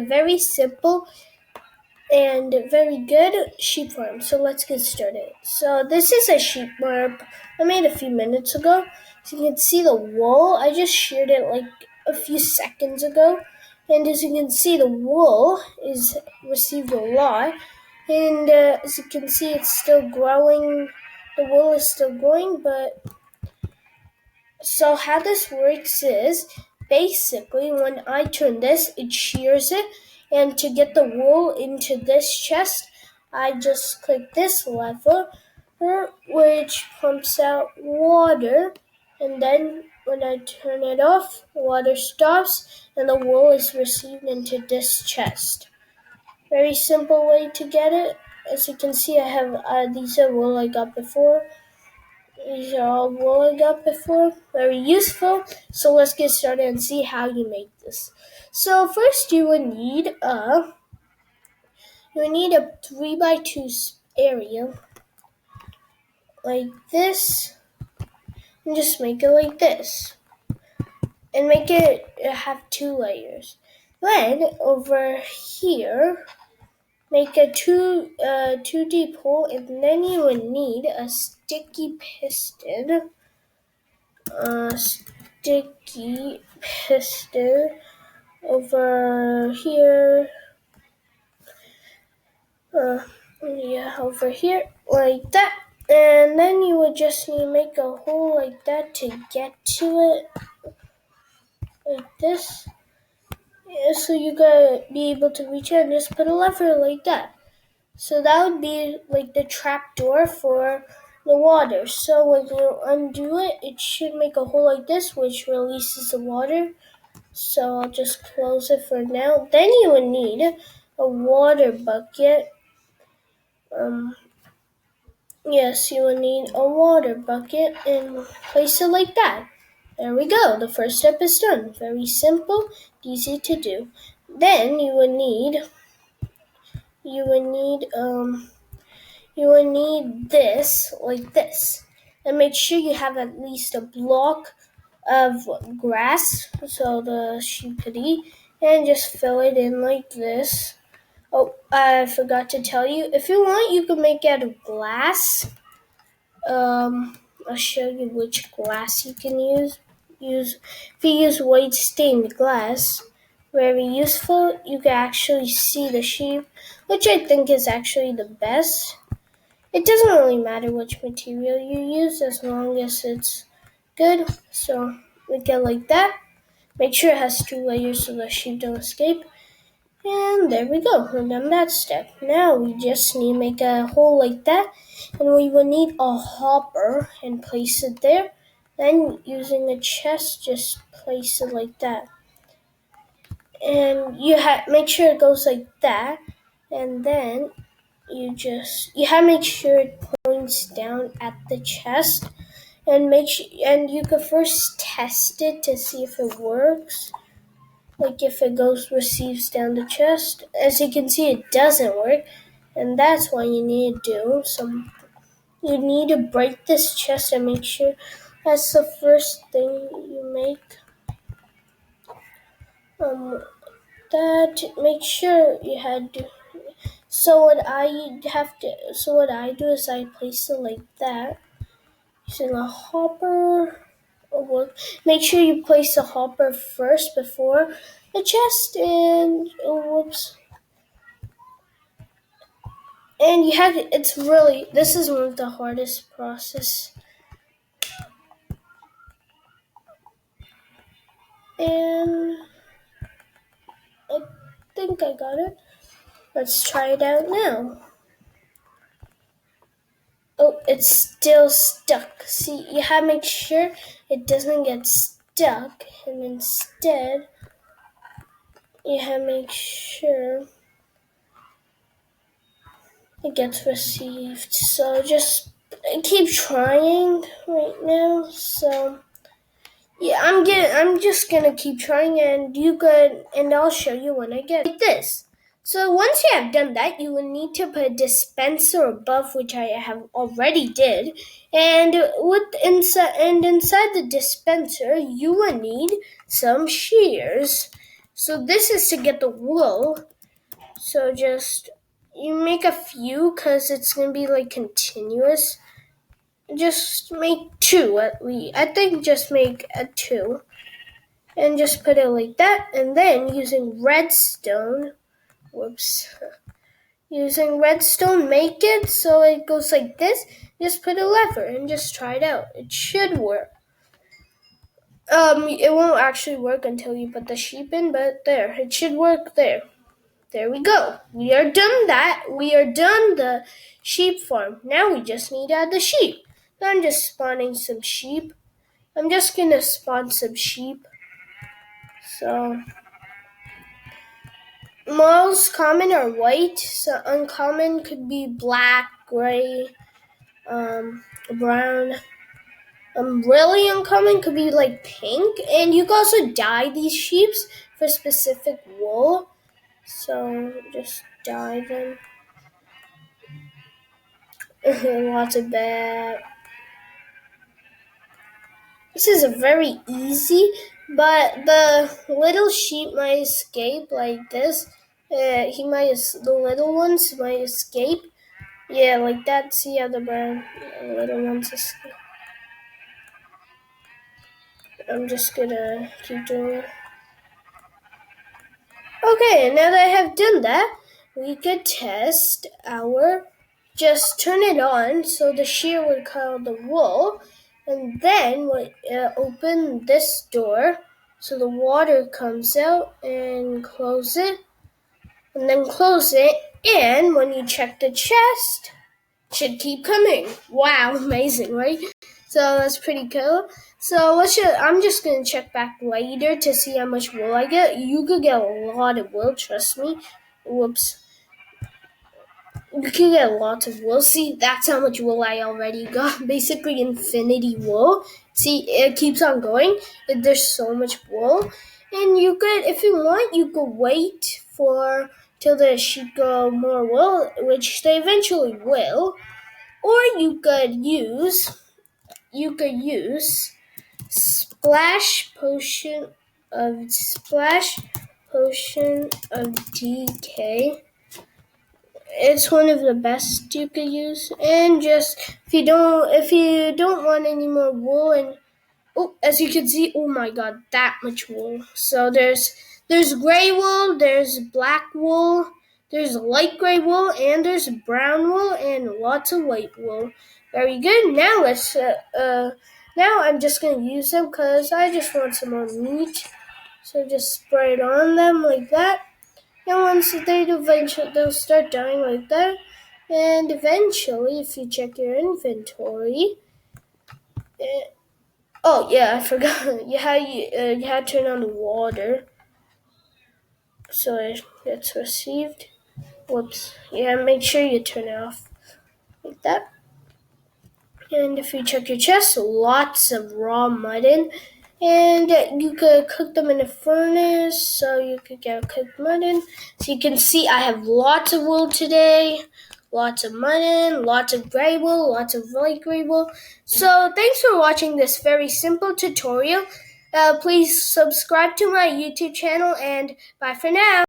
Very simple and very good sheep farm. So let's get started. So this is a sheep farm I made a few minutes ago. So you can see the wool. I just sheared it like a few seconds ago. And as you can see, the wool is received a lot. And as you can see, it's still growing. The wool is still growing, but so how this works is basically when I turn this, it shears it, and to get the wool into this chest, I just click this lever, which pumps out water, and then when I turn it off, water stops, and the wool is received into this chest. Very simple way to get it. As you can see, I have these are wool I got before. These are all wool I got before. Very useful. So let's get started and see how you make this. So first you would need a 3x2 area like this, and just make it like this, and make it have 2 layers. Then over here, make a 2D hole, and then you would need a sticky piston. Sticky piston over here. Over here, like that. And then you would just need to make a hole like that to get to it, like this. Yeah, so you gotta be able to reach it and just put a lever like that. So that would be like the trap door for the water. So when you undo it, it should make a hole like this, which releases the water. So I'll just close it for now. Then you would need a water bucket. Yes, you will need a water bucket and place it like that. There we go. The first step is done. Very simple, easy to do. Then you will need this like this. And make sure you have at least a block of grass so the sheep could eat, and just fill it in like this. Oh, I forgot to tell you. If you want, you can make it out of glass. I'll show you which glass you can use. If you use white stained glass, very useful. You can actually see the sheep, which I think is actually the best. It doesn't really matter which material you use as long as it's good. So make it like that. Make sure it has 2 layers so the sheep don't escape. And there we go, we're done that step. Now we just need to make a hole like that, and we will need a hopper and place it there. Then using a chest, just place it like that. And you make sure it goes like that, and then you have to make sure it points down at the chest, and and you can first test it to see if it works. Like if it receives down the chest. As you can see, it doesn't work, and that's why you need to do some. You need to break this chest and make sure that's the first thing you make. That make sure you had to. So what I do is I place it like that, using a hopper. Make sure you place the hopper first before the chest, and whoops. And this is one of the hardest process. And I think I got it. Let's try it out now. Oh, it's still stuck. See, you have to make sure it doesn't get stuck, and instead you have to make sure it gets received. So just keep trying right now. So yeah, I'm just gonna keep trying, and I'll show you when I get it. Like this. So once you have done that, you will need to put a dispenser above, which I have already did, and inside the dispenser, you will need some shears. So this is to get the wool. So just you make a few because it's gonna be like continuous. Just make 2 at least. I think just make a 2. And just put it like that. And then using redstone, using redstone, make it so it goes like this. Just put a lever and just try it out. It should work. It won't actually work until you put the sheep in, but there, it should work there. There we go. We are done that. We are done the sheep farm. Now we just need to add the sheep. So I'm just spawning some sheep. I'm just gonna spawn some sheep. So most common are white. So uncommon could be black, gray, brown. Really uncommon could be like pink. And you can also dye these sheeps for specific wool. So just dye them. Lots of that. This is very easy, but the little sheep might escape like this. The little ones might escape. Yeah, like that. See how the little ones escape. I'm just gonna keep doing it. Okay, now that I have done that, we could test our. Just turn it on so the shear would cover the wool, and then we open this door so the water comes out and close it, and then close it. And when you check the chest, it should keep coming. Wow, amazing, right? So that's pretty cool. So I'm just gonna check back later to see how much wool I get. You could get a lot of wool, trust me. Whoops. You can get lots of wool. See, that's how much wool I already got. Basically infinity wool. See, it keeps on going. There's so much wool. And you could, if you want, you could wait for till the sheep go more wool, which they eventually will. Or you could use splash potion of DK. It's one of the best you could use. And just if you don't want any more wool, and as you can see, oh my god, that much wool. So there's gray wool, there's black wool, there's light gray wool, and there's brown wool, and lots of white wool. Very good. Now now I'm just gonna use them because I just want some more meat. So just spray it on them like that. And once they'll start dying like that. And eventually, if you check your inventory, oh yeah, I forgot. You had to turn on the water, so it's received. Whoops. Yeah, make sure you turn it off like that. And if you check your chest, lots of raw mutton. And you could cook them in a furnace, so you could get cooked mutton. So you can see I have lots of wool today, lots of mutton, lots of gray wool, lots of light gray wool. So thanks for watching this very simple tutorial. Please subscribe to my YouTube channel, and bye for now.